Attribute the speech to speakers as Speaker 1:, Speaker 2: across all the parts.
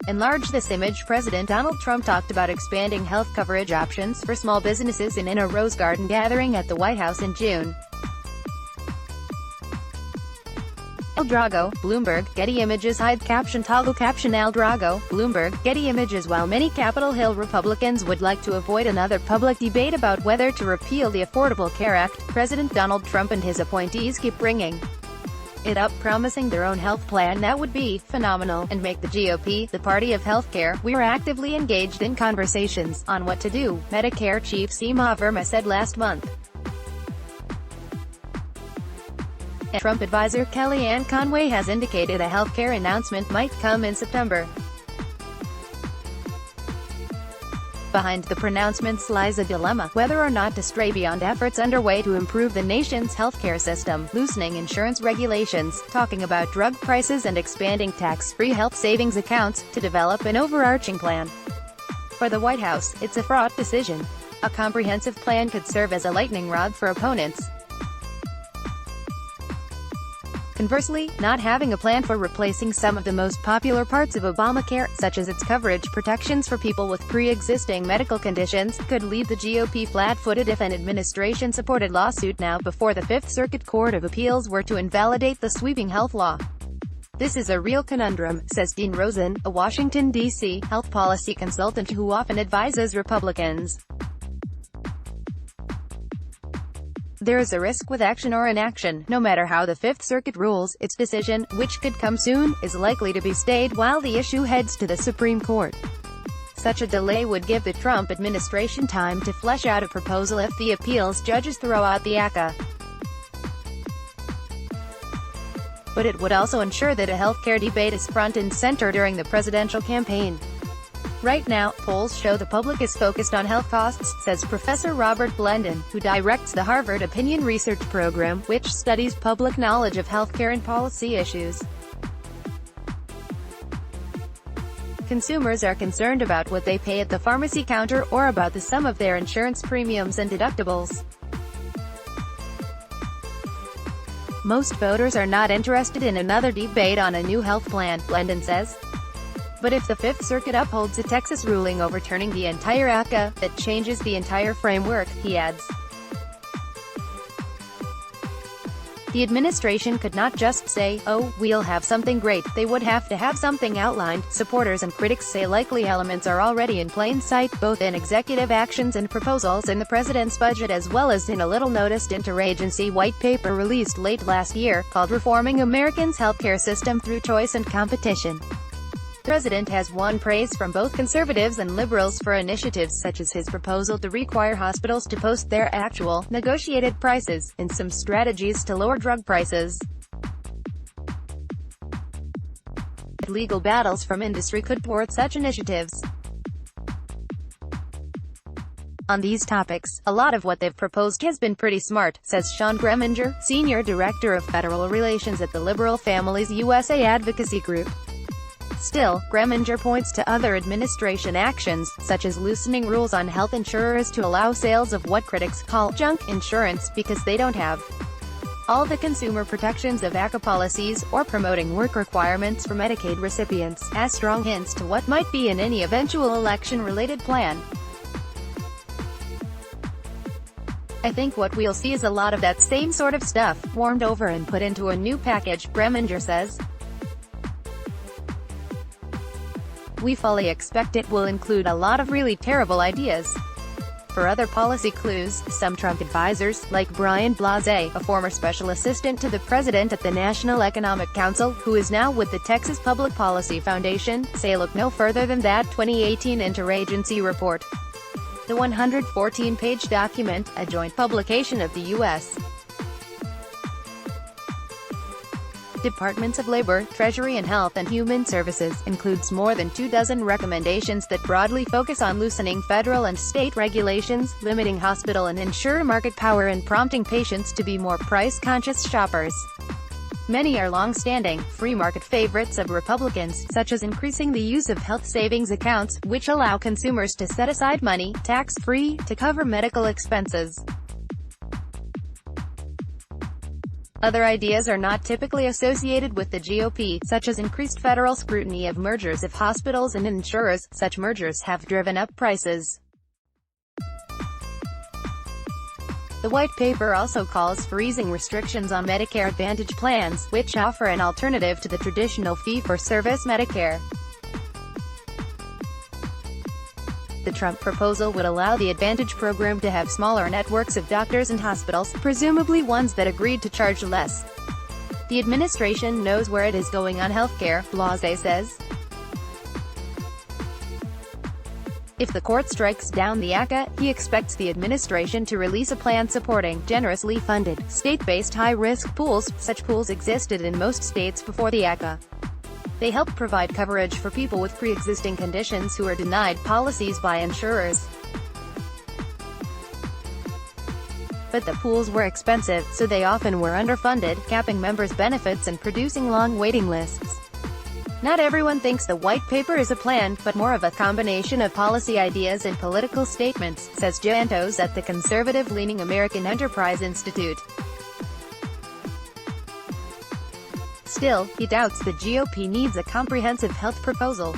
Speaker 1: enlarge this image. President Donald Trump talked about expanding health coverage options for small businesses in a Rose Garden gathering at the White House in June. El Drago, Bloomberg, Getty Images. Hide caption toggle caption. El Drago, Bloomberg, Getty Images. While many Capitol Hill Republicans would like to avoid another public debate about whether to repeal the Affordable Care Act, President Donald Trump and his appointees keep bringing it up, promising their own health plan that would be phenomenal and make the GOP the party of healthcare. "We're actively engaged in conversations on what to do," Medicare Chief Seema Verma said last month. Trump advisor Kellyanne Conway has indicated a healthcare announcement might come in September. Behind the pronouncements lies a dilemma, whether or not to stray beyond efforts underway to improve the nation's healthcare system, loosening insurance regulations, talking about drug prices and expanding tax-free health savings accounts, to develop an overarching plan. For the White House, it's a fraught decision. A comprehensive plan could serve as a lightning rod for opponents. Conversely, not having a plan for replacing some of the most popular parts of Obamacare, such as its coverage protections for people with pre-existing medical conditions, could leave the GOP flat-footed if an administration-supported lawsuit now before the Fifth Circuit Court of Appeals were to invalidate the sweeping health law. "This is a real conundrum," says Dean Rosen, a Washington, D.C., health policy consultant who often advises Republicans. "There is a risk with action or inaction. No matter how the Fifth Circuit rules, its decision, which could come soon, is likely to be stayed while the issue heads to the Supreme Court. Such a delay would give the Trump administration time to flesh out a proposal if the appeals judges throw out the ACA. But it would also ensure that a healthcare debate is front and center during the presidential campaign. Right now, polls show the public is focused on health costs," says Professor Robert Blendon, who directs the Harvard Opinion Research Program, which studies public knowledge of healthcare and policy issues. "Consumers are concerned about what they pay at the pharmacy counter, or about the sum of their insurance premiums and deductibles. Most voters are not interested in another debate on a new health plan," Blendon says. But if the Fifth Circuit upholds a Texas ruling overturning the entire ACA, that changes the entire framework, he adds. The administration could not just say, "Oh, we'll have something great." They would have to have something outlined. Supporters and critics say likely elements are already in plain sight, both in executive actions and proposals in the president's budget, as well as in a little-noticed interagency white paper released late last year, called Reforming Americans' Healthcare System Through Choice and Competition. The president has won praise from both conservatives and liberals for initiatives such as his proposal to require hospitals to post their actual, negotiated prices, and some strategies to lower drug prices. Legal battles from industry could thwart such initiatives. On these topics, a lot of what they've proposed has been pretty smart, says Sean Greminger, Senior Director of Federal Relations at the Liberal Families USA Advocacy Group. Still, Greminger points to other administration actions, such as loosening rules on health insurers to allow sales of what critics call junk insurance, because they don't have all the consumer protections of ACA policies, or promoting work requirements for Medicaid recipients, as strong hints to what might be in any eventual election-related plan. "I think what we'll see is a lot of that same sort of stuff, warmed over and put into a new package," Greminger says. "We fully expect it will include a lot of really terrible ideas." For other policy clues, some Trump advisors, like Brian Blasey, a former special assistant to the president at the National Economic Council, who is now with the Texas Public Policy Foundation, say look no further than that 2018 interagency report. The 114-page document, a joint publication of the U.S. Departments of Labor, Treasury and Health and Human Services, includes more than 24 recommendations that broadly focus on loosening federal and state regulations, limiting hospital and insurer market power, and prompting patients to be more price-conscious shoppers. Many are long-standing, free market favorites of Republicans, such as increasing the use of health savings accounts, which allow consumers to set aside money, tax-free, to cover medical expenses. Other ideas are not typically associated with the GOP, such as increased federal scrutiny of mergers of hospitals and insurers. Such mergers have driven up prices. The white paper also calls for easing restrictions on Medicare Advantage plans, which offer an alternative to the traditional fee-for-service Medicare. The Trump proposal would allow the Advantage program to have smaller networks of doctors and hospitals, presumably ones that agreed to charge less. The administration knows where it is going on healthcare, Blase says. If the court strikes down the ACA, he expects the administration to release a plan supporting generously funded, state-based high-risk pools. Such pools existed in most states before the ACA. They help provide coverage for people with pre-existing conditions who are denied policies by insurers. But the pools were expensive, so they often were underfunded, capping members' benefits and producing long waiting lists. Not everyone thinks the white paper is a plan, but more of a combination of policy ideas and political statements, says Jantos at the conservative-leaning American Enterprise Institute. Still, he doubts the GOP needs a comprehensive health proposal.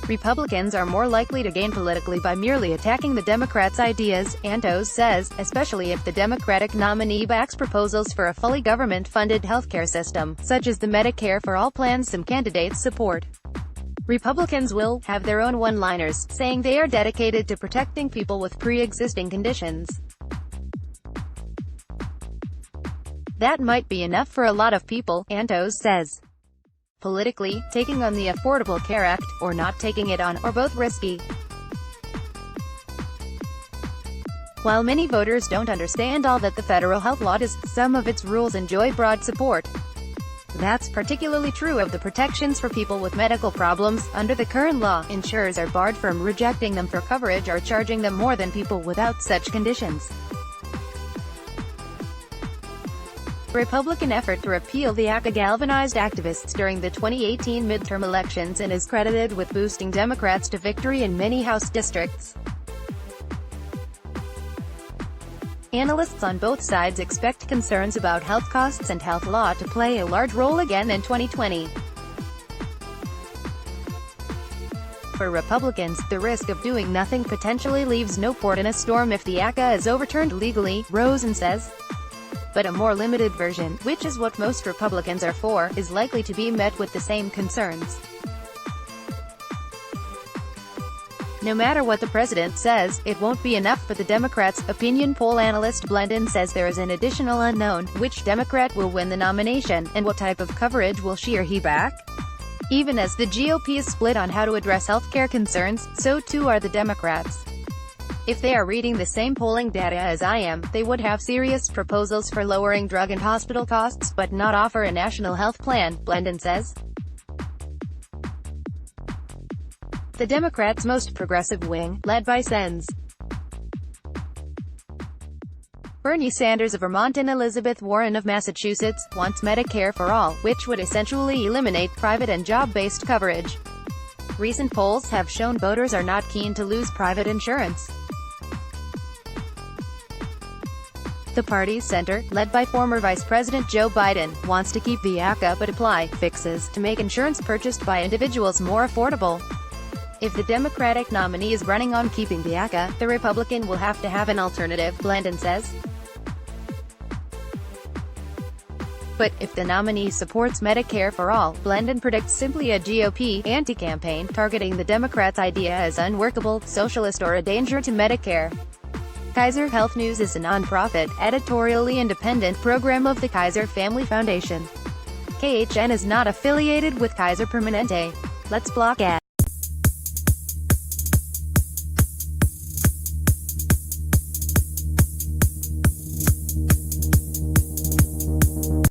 Speaker 1: Republicans are more likely to gain politically by merely attacking the Democrats' ideas, Antos says, especially if the Democratic nominee backs proposals for a fully government-funded healthcare system, such as the Medicare for All plans some candidates support. Republicans will have their own one-liners, saying they are dedicated to protecting people with pre-existing conditions. That might be enough for a lot of people, Antos says. Politically, taking on the Affordable Care Act, or not taking it on, are both risky. While many voters don't understand all that the federal health law does, some of its rules enjoy broad support. That's particularly true of the protections for people with medical problems. Under the current law, insurers are barred from rejecting them for coverage or charging them more than people without such conditions. The Republican effort to repeal the ACA galvanized activists during the 2018 midterm elections and is credited with boosting Democrats to victory in many House districts. Analysts on both sides expect concerns about health costs and health law to play a large role again in 2020. For Republicans, the risk of doing nothing potentially leaves no port in a storm if the ACA is overturned legally, Rosen says. But a more limited version, which is what most Republicans are for, is likely to be met with the same concerns. No matter what the president says, it won't be enough for the Democrats. Opinion poll analyst Blendon says there is an additional unknown: which Democrat will win the nomination, and what type of coverage will she or he back? Even as the GOP is split on how to address healthcare concerns, so too are the Democrats. If they are reading the same polling data as I am, they would have serious proposals for lowering drug and hospital costs, but not offer a national health plan, Blendon says. The Democrats' most progressive wing, led by Sens. Bernie Sanders of Vermont and Elizabeth Warren of Massachusetts, wants Medicare for all, which would essentially eliminate private and job-based coverage. Recent polls have shown voters are not keen to lose private insurance. The party's center, led by former Vice President Joe Biden, wants to keep the ACA but apply fixes to make insurance purchased by individuals more affordable. If the Democratic nominee is running on keeping the ACA, the Republican will have to have an alternative, Blendon says. But if the nominee supports Medicare for all, Blendon predicts simply a GOP anti-campaign targeting the Democrats' idea as unworkable, socialist, or a danger to Medicare. Kaiser Health News is a non-profit, editorially independent program of the Kaiser Family Foundation. KHN is not affiliated with Kaiser Permanente. Let's block ads.